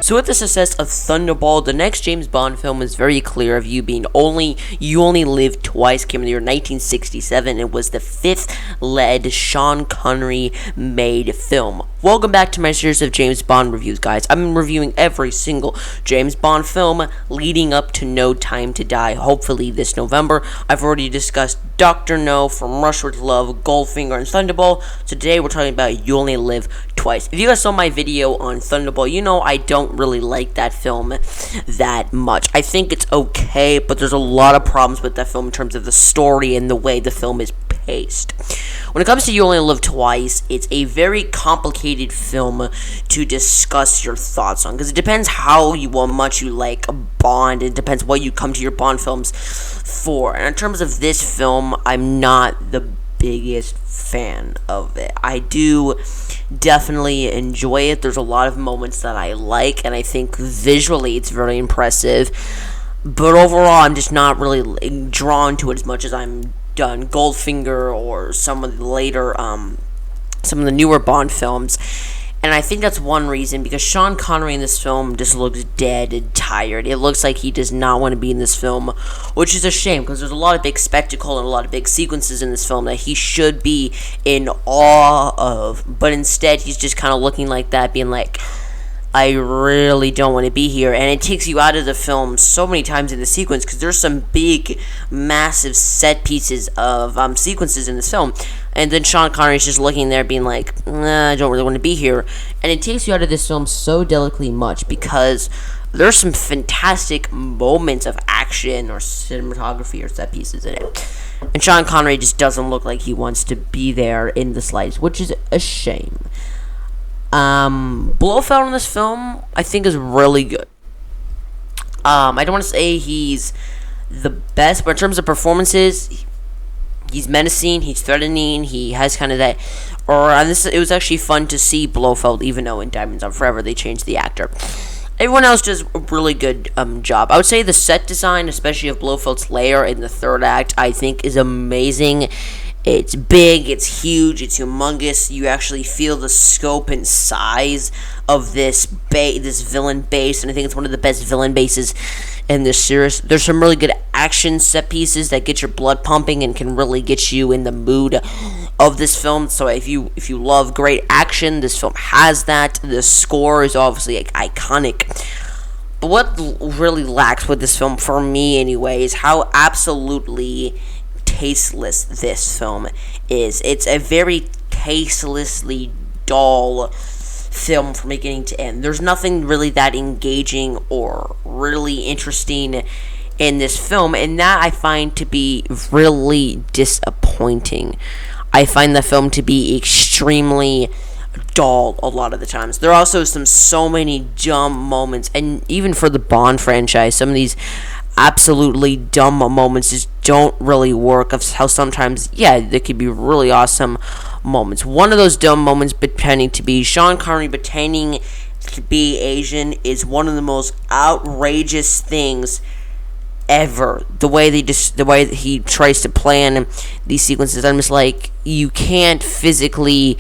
So with the success of Thunderball, the next James Bond film is very clear of you being You Only Live Twice, came in the year 1967, and was the fifth-led Sean Connery-made film. Welcome back to my series of James Bond reviews, guys. I've been reviewing every single James Bond film leading up to No Time to Die, hopefully this November. I've already discussed Dr. No, From Russia with Love, Goldfinger, and Thunderball. So today we're talking about You Only Live Twice. If you guys saw my video on Thunderball, you know I don't really like that film that much. I think it's okay, but there's a lot of problems with that film in terms of the story and the way the film is paced. When it comes to You Only Live Twice, it's a very complicated film to discuss your thoughts on, because it depends how much you like Bond. It depends what you come to your Bond films for. And in terms of this film, I'm not the biggest fan of it. I do definitely enjoy it. There's a lot of moments that I like, and I think visually it's very impressive. But overall, I'm just not really drawn to it as much as I'm done Goldfinger or some of the newer Bond films. And I think that's one reason, because Sean Connery in this film just looks dead and tired. It looks like he does not want to be in this film, which is a shame, because there's a lot of big spectacle and a lot of big sequences in this film that he should be in awe of. But instead, he's just kind of looking like that, being like, I really don't want to be here. And it takes you out of the film so many times in the sequence, because there's some big, massive set pieces of sequences in this film. And then Sean Connery's just looking there being like, I don't really want to be here. And it takes you out of this film so delicately much, because there's some fantastic moments of action or cinematography or set pieces in it. And Sean Connery just doesn't look like he wants to be there in the slightest, which is a shame. Blofeld in this film, I think, is really good. I don't want to say he's the best, but in terms of performances, he's menacing, he's threatening, he has kind of that. It was actually fun to see Blofeld, even though in Diamonds Are Forever they changed the actor. Everyone else does a really good job. I would say the set design, especially of Blofeld's lair in the third act, I think is amazing. It's big, it's huge, it's humongous. You actually feel the scope and size of this villain base, and I think it's one of the best villain bases in this series. There's some really good action set pieces that get your blood pumping and can really get you in the mood of this film. So if you love great action, this film has that. The score is obviously iconic. But what really lacks with this film, for me anyway, is how absolutely tasteless this film is. It's a very tastelessly dull film from beginning to end. There's nothing really that engaging or really interesting in this film, and that I find to be really disappointing. I find the film to be extremely dull a lot of the times. There are also so many dumb moments, and even for the Bond franchise, some of these absolutely dumb moments just don't really work. Of how sometimes, there could be really awesome moments. One of those dumb moments pretending to be Sean Connery pretending to be Asian is one of the most outrageous things ever. The way that he tries to plan these sequences, I'm just like, you can't physically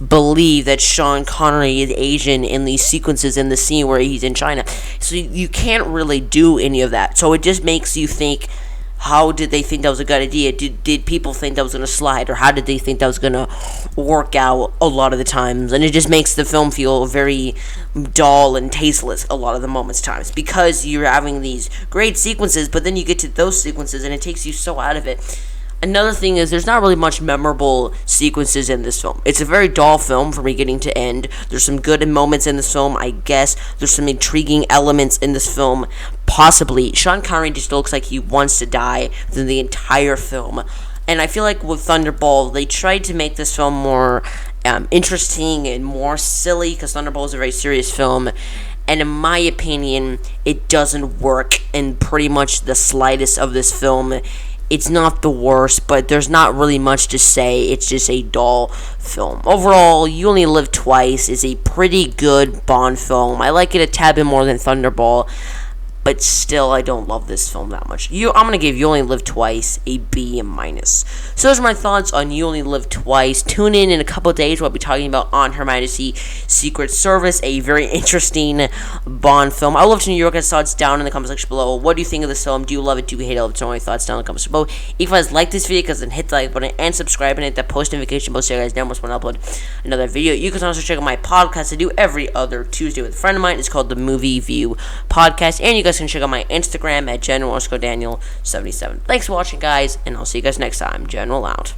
believe that Sean Connery is Asian in these sequences in the scene where he's in China. So you can't really do any of that. So it just makes you think, how did they think that was a good idea? Did people think that was going to slide? Or how did they think that was going to work out a lot of the times? And it just makes the film feel very dull and tasteless a lot of the times. Because you're having these great sequences, but then you get to those sequences and it takes you so out of it. Another thing is, there's not really much memorable sequences in this film. It's a very dull film from beginning to end. There's some good moments in this film, I guess. There's some intriguing elements in this film, possibly. Sean Connery just looks like he wants to die through the entire film. And I feel like with Thunderball, they tried to make this film more interesting and more silly, because Thunderball is a very serious film. And in my opinion, it doesn't work in pretty much the slightest of this film. It's not the worst, but there's not really much to say. It's just a dull film. Overall, You Only Live Twice is a pretty good Bond film. I like it a tad bit more than Thunderball, but still, I don't love this film that much. I'm gonna give You Only Live Twice a B minus. So those are my thoughts on You Only Live Twice. Tune in a couple of days. We'll be talking about On Her Majesty Secret Service, a very interesting Bond film. I love to New York. Your thoughts down in the comment section below. What do you think of this film? Do you love it? Do you hate it? Tell me your thoughts down in the comments below. If you guys like this video, then hit the like button and subscribe and hit that post notification bell so you guys never miss when I upload another video. You can also check out my podcast I do every other Tuesday with a friend of mine. It's called the Movie View Podcast. And you guys can check out my Instagram at General_Daniel77. Thanks for watching, guys, and I'll see you guys next time. General out.